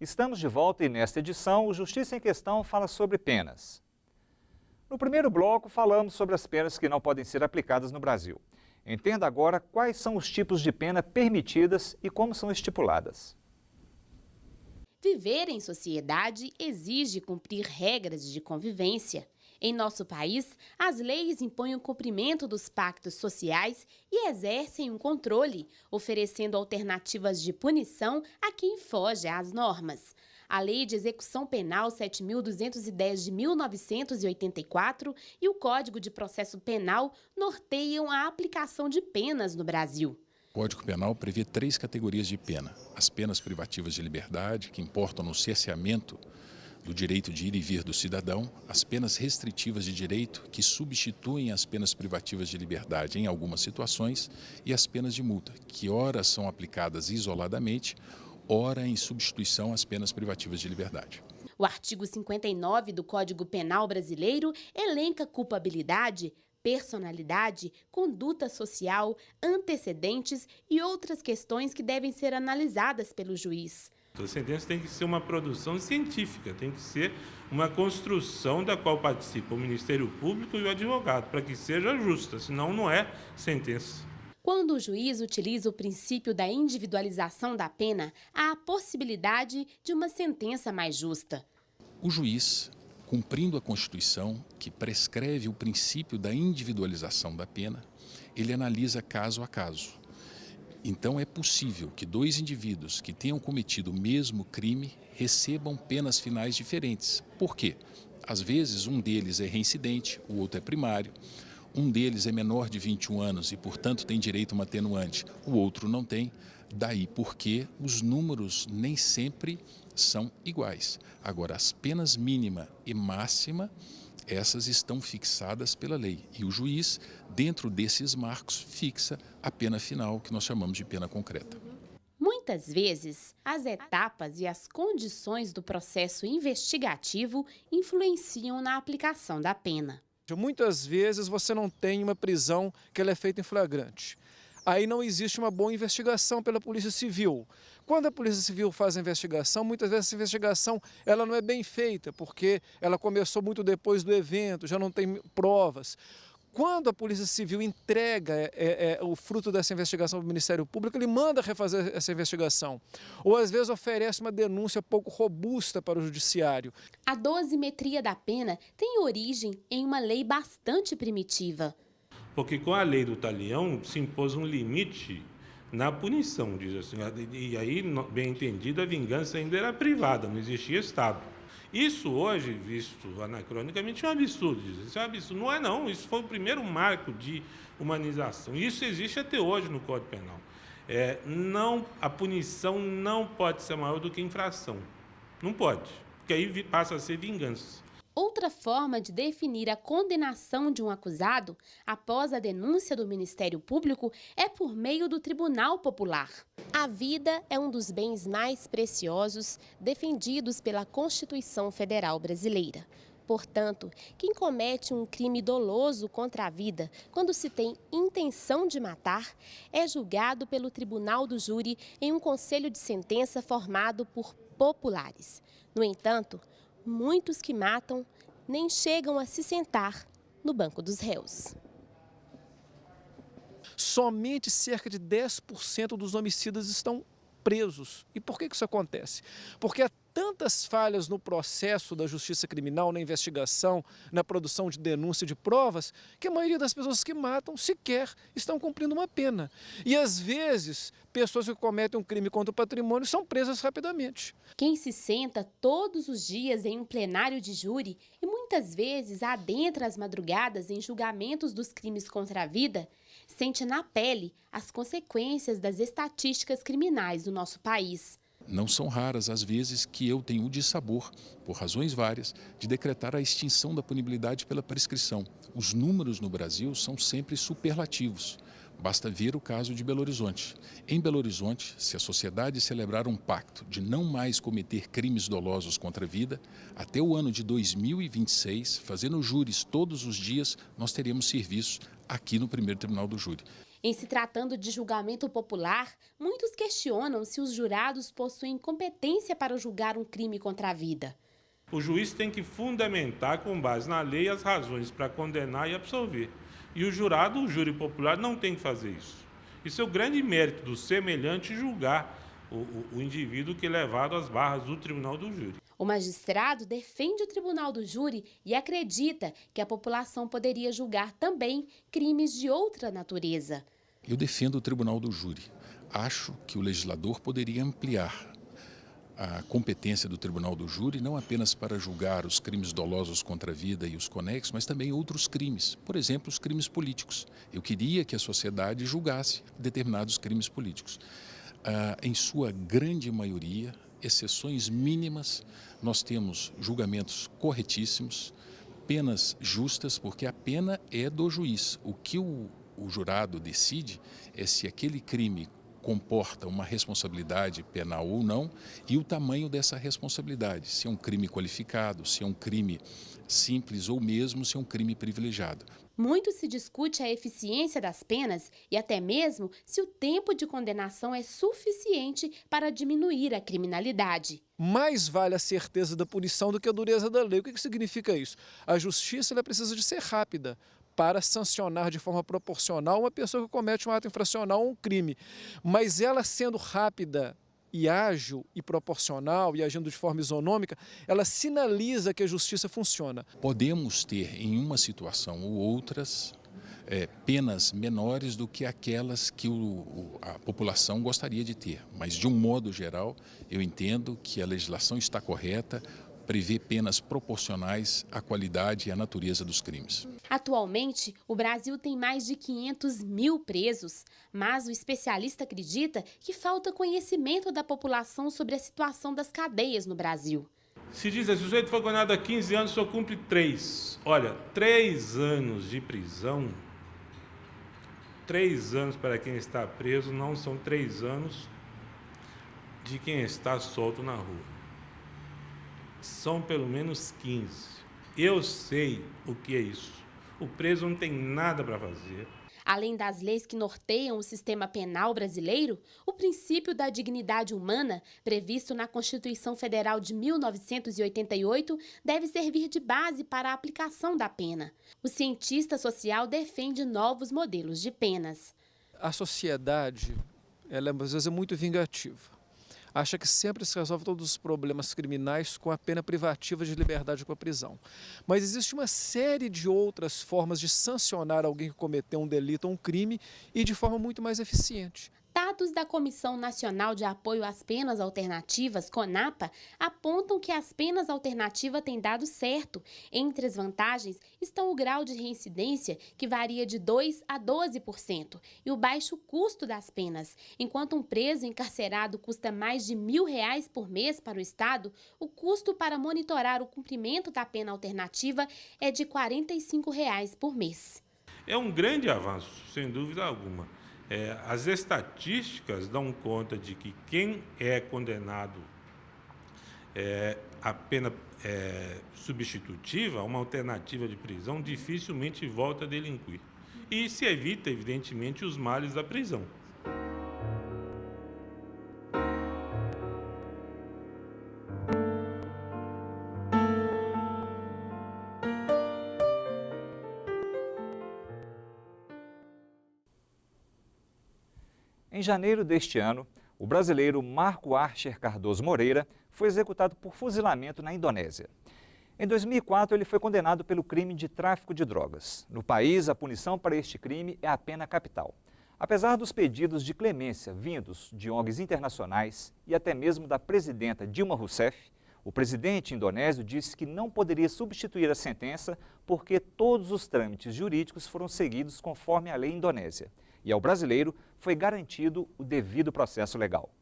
Estamos de volta e nesta edição o Justiça em Questão fala sobre penas. No primeiro bloco falamos sobre as penas que não podem ser aplicadas no Brasil. Entenda agora quais são os tipos de pena permitidas e como são estipuladas. Viver em sociedade exige cumprir regras de convivência. Em nosso país, as leis impõem o cumprimento dos pactos sociais e exercem um controle, oferecendo alternativas de punição a quem foge às normas. A Lei de Execução Penal 7.210 de 1984 e o Código de Processo Penal norteiam a aplicação de penas no Brasil. O Código Penal prevê 3 categorias de pena. As penas privativas de liberdade, que importam no cerceamento do direito de ir e vir do cidadão, as penas restritivas de direito, que substituem as penas privativas de liberdade em algumas situações, e as penas de multa, que ora são aplicadas isoladamente, ora em substituição às penas privativas de liberdade. O artigo 59 do Código Penal brasileiro elenca culpabilidade, personalidade, conduta social, antecedentes e outras questões que devem ser analisadas pelo juiz. A sentença tem que ser uma produção científica, tem que ser uma construção da qual participa o Ministério Público e o advogado, para que seja justa, senão não é sentença. Quando o juiz utiliza o princípio da individualização da pena, há a possibilidade de uma sentença mais justa. O juiz, cumprindo a Constituição, que prescreve o princípio da individualização da pena, ele analisa caso a caso. Então é possível que 2 indivíduos que tenham cometido o mesmo crime recebam penas finais diferentes. Por quê? Às vezes um deles é reincidente, o outro é primário. Um deles é menor de 21 anos e, portanto, tem direito a uma atenuante, o outro não tem. Daí porque os números nem sempre são iguais. Agora, as penas mínima e máxima, essas estão fixadas pela lei. E o juiz, dentro desses marcos, fixa a pena final, que nós chamamos de pena concreta. Muitas vezes, as etapas e as condições do processo investigativo influenciam na aplicação da pena. Muitas vezes você não tem uma prisão que ela é feita em flagrante. Aí não existe uma boa investigação pela Polícia Civil. Quando a Polícia Civil faz a investigação, muitas vezes essa investigação ela não é bem feita, porque ela começou muito depois do evento, já não tem provas. Quando a Polícia Civil entrega o fruto dessa investigação para o Ministério Público, ele manda refazer essa investigação. Ou às vezes oferece uma denúncia pouco robusta para o Judiciário. A dosimetria da pena tem origem em uma lei bastante primitiva. Porque com a lei do talião se impôs um limite na punição, diz assim. E aí, bem entendido, a vingança ainda era privada, não existia Estado. Isso hoje, visto anacronicamente, é um absurdo. Isso é um absurdo. Não é não, isso foi o primeiro marco de humanização. Isso existe até hoje no Código Penal. A punição não pode ser maior do que a infração. Não pode, porque aí passa a ser vingança. Outra forma de definir a condenação de um acusado após a denúncia do Ministério Público é por meio do Tribunal Popular. A vida é um dos bens mais preciosos defendidos pela Constituição Federal Brasileira. Portanto, quem comete um crime doloso contra a vida, quando se tem intenção de matar, é julgado pelo Tribunal do Júri em um conselho de sentença formado por populares. No entanto, muitos que matam nem chegam a se sentar no banco dos réus. Somente cerca de 10% dos homicidas estão presos. E por que isso acontece? Porque há tantas falhas no processo da justiça criminal, na investigação, na produção de denúncia de provas, que a maioria das pessoas que matam sequer estão cumprindo uma pena. E às vezes, pessoas que cometem um crime contra o patrimônio são presas rapidamente. Quem se senta todos os dias em um plenário de júri e muitas vezes adentra as madrugadas em julgamentos dos crimes contra a vida, sente na pele as consequências das estatísticas criminais do nosso país. Não são raras as vezes que eu tenho o dissabor, por razões várias, de decretar a extinção da punibilidade pela prescrição. Os números no Brasil são sempre superlativos. Basta ver o caso de Belo Horizonte. Em Belo Horizonte, se a sociedade celebrar um pacto de não mais cometer crimes dolosos contra a vida, até o ano de 2026, fazendo júris todos os dias, nós teremos serviços aqui no primeiro Tribunal do Júri. Em se tratando de julgamento popular, muitos questionam se os jurados possuem competência para julgar um crime contra a vida. O juiz tem que fundamentar, com base na lei, as razões para condenar e absolver. E o jurado, o júri popular, não tem que fazer isso. Isso é o grande mérito do semelhante julgar o indivíduo que é levado às barras do tribunal do júri. O magistrado defende o tribunal do júri e acredita que a população poderia julgar também crimes de outra natureza. Eu defendo o tribunal do júri. Acho que o legislador poderia ampliar a competência do tribunal do júri não apenas para julgar os crimes dolosos contra a vida e os conexos, mas também outros crimes, por exemplo, os crimes políticos. Eu queria que a sociedade julgasse determinados crimes políticos. Em sua grande maioria, exceções mínimas, nós temos julgamentos corretíssimos, penas justas, porque a pena é do juiz. O que o jurado decide é se aquele crime comporta uma responsabilidade penal ou não e o tamanho dessa responsabilidade, se é um crime qualificado, se é um crime simples ou mesmo se é um crime privilegiado. Muito se discute a eficiência das penas e até mesmo se o tempo de condenação é suficiente para diminuir a criminalidade. Mais vale a certeza da punição do que a dureza da lei. O que significa isso? A justiça ela precisa de ser rápida para sancionar de forma proporcional uma pessoa que comete um ato infracional ou um crime. Mas ela sendo rápida e ágil e proporcional e agindo de forma isonômica, ela sinaliza que a justiça funciona. Podemos ter em uma situação ou outras penas menores do que aquelas que a população gostaria de ter. Mas de um modo geral, eu entendo que a legislação está correta, prevê penas proporcionais à qualidade e à natureza dos crimes. Atualmente, o Brasil tem mais de 500 mil presos, mas o especialista acredita que falta conhecimento da população sobre a situação das cadeias no Brasil. Se diz assim, o sujeito foi condenado a 15 anos, só cumpre 3. Olha, 3 anos de prisão, 3 anos para quem está preso não são 3 anos de quem está solto na rua. São pelo menos 15. Eu sei o que é isso. O preso não tem nada para fazer. Além das leis que norteiam o sistema penal brasileiro, o princípio da dignidade humana, previsto na Constituição Federal de 1988, deve servir de base para a aplicação da pena. O cientista social defende novos modelos de penas. A sociedade, ela às vezes é muito vingativa. Acha que sempre se resolve todos os problemas criminais com a pena privativa de liberdade com a prisão. Mas existe uma série de outras formas de sancionar alguém que cometeu um delito ou um crime e de forma muito mais eficiente. Dados da Comissão Nacional de Apoio às Penas Alternativas, CONAPA, apontam que as penas alternativas têm dado certo. Entre as vantagens estão o grau de reincidência, que varia de 2% a 12%, e o baixo custo das penas. Enquanto um preso encarcerado custa mais de R$1.000 por mês para o Estado, o custo para monitorar o cumprimento da pena alternativa é de R$45 por mês. É um grande avanço, sem dúvida alguma. As estatísticas dão conta de que quem é condenado a pena substitutiva, uma alternativa de prisão, dificilmente volta a delinquir. E se evita, evidentemente, os males da prisão. Em janeiro deste ano, o brasileiro Marco Archer Cardoso Moreira foi executado por fuzilamento na Indonésia. Em 2004, ele foi condenado pelo crime de tráfico de drogas. No país, a punição para este crime é a pena capital. Apesar dos pedidos de clemência vindos de ONGs internacionais e até mesmo da presidenta Dilma Rousseff, o presidente indonésio disse que não poderia substituir a sentença porque todos os trâmites jurídicos foram seguidos conforme a lei indonésia. E ao brasileiro foi garantido o devido processo legal.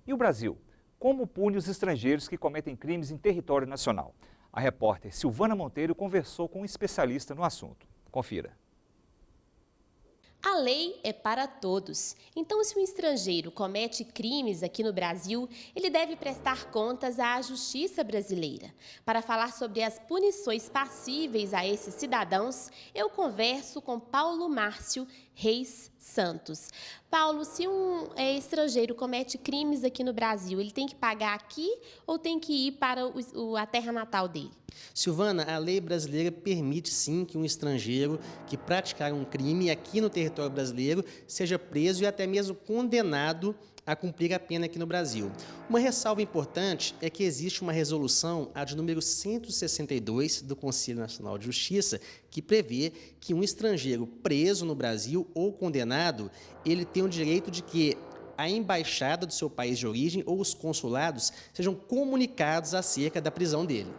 E o Brasil? Como pune os estrangeiros que cometem crimes em território nacional? A repórter Silvana Monteiro conversou com um especialista no assunto. Confira. A lei é para todos. Então, se um estrangeiro comete crimes aqui no Brasil, ele deve prestar contas à Justiça brasileira. Para falar sobre as punições passíveis a esses cidadãos, eu converso com Paulo Márcio Reis Santos. Paulo, se um estrangeiro comete crimes aqui no Brasil, ele tem que pagar aqui ou tem que ir para a terra natal dele? Silvana, a lei brasileira permite sim que um estrangeiro que praticar um crime aqui no território brasileiro seja preso e até mesmo condenado a cumprir a pena aqui no Brasil. Uma ressalva importante é que existe uma resolução, a de número 162 do Conselho Nacional de Justiça, que prevê que um estrangeiro preso no Brasil ou condenado, ele tem o direito de que a embaixada do seu país de origem ou os consulados sejam comunicados acerca da prisão dele.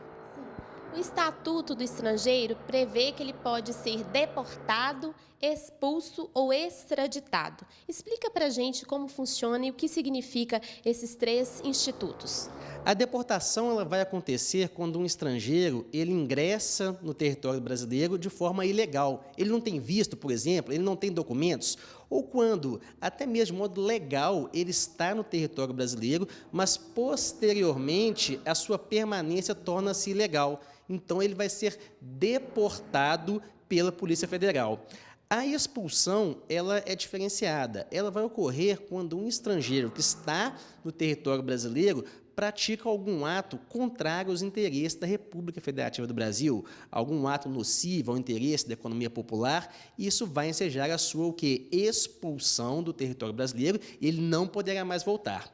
O Estatuto do Estrangeiro prevê que ele pode ser deportado, expulso ou extraditado. Explica para a gente como funciona e o que significa esses três institutos. A deportação ela vai acontecer quando um estrangeiro ele ingressa no território brasileiro de forma ilegal. Ele não tem visto, por exemplo, ele não tem documentos, ou quando, até mesmo de modo legal, ele está no território brasileiro, mas posteriormente a sua permanência torna-se ilegal. Então ele vai ser deportado pela Polícia Federal. A expulsão ela é diferenciada. Ela vai ocorrer quando um estrangeiro que está no território brasileiro pratica algum ato contrário aos interesses da República Federativa do Brasil, algum ato nocivo ao interesse da economia popular, e isso vai ensejar a sua expulsão do território brasileiro e ele não poderá mais voltar.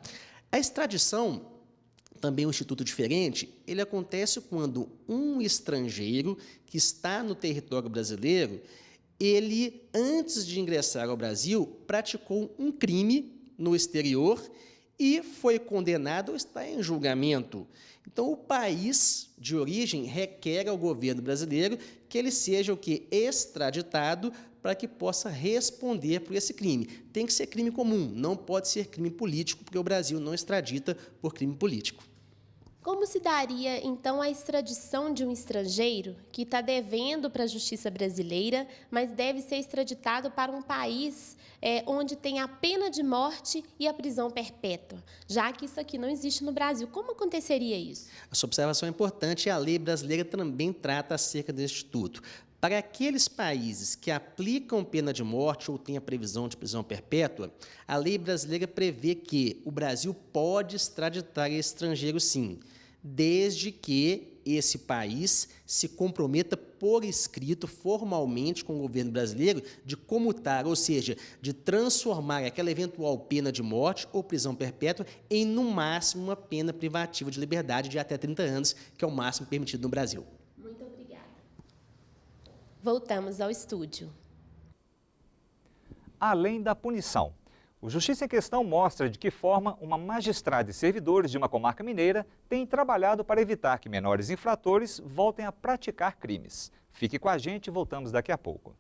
A extradição, também um instituto diferente, ele acontece quando um estrangeiro que está no território brasileiro, ele, antes de ingressar ao Brasil, praticou um crime no exterior e foi condenado ou está em julgamento. Então, o país de origem requer ao governo brasileiro que ele seja extraditado para que possa responder por esse crime. Tem que ser crime comum, não pode ser crime político, porque o Brasil não extradita por crime político. Como se daria, então, a extradição de um estrangeiro que está devendo para a justiça brasileira, mas deve ser extraditado para um país onde tem a pena de morte e a prisão perpétua, já que isso aqui não existe no Brasil? Como aconteceria isso? A sua observação é importante e a lei brasileira também trata acerca desse instituto. Para aqueles países que aplicam pena de morte ou têm a previsão de prisão perpétua, a lei brasileira prevê que o Brasil pode extraditar estrangeiro, sim, desde que esse país se comprometa por escrito, formalmente, com o governo brasileiro, de comutar, ou seja, de transformar aquela eventual pena de morte ou prisão perpétua em, no máximo, uma pena privativa de liberdade de até 30 anos, que é o máximo permitido no Brasil. Muito obrigada. Voltamos ao estúdio. Além da punição, o Justiça em Questão mostra de que forma uma magistrada e servidores de uma comarca mineira têm trabalhado para evitar que menores infratores voltem a praticar crimes. Fique com a gente e voltamos daqui a pouco.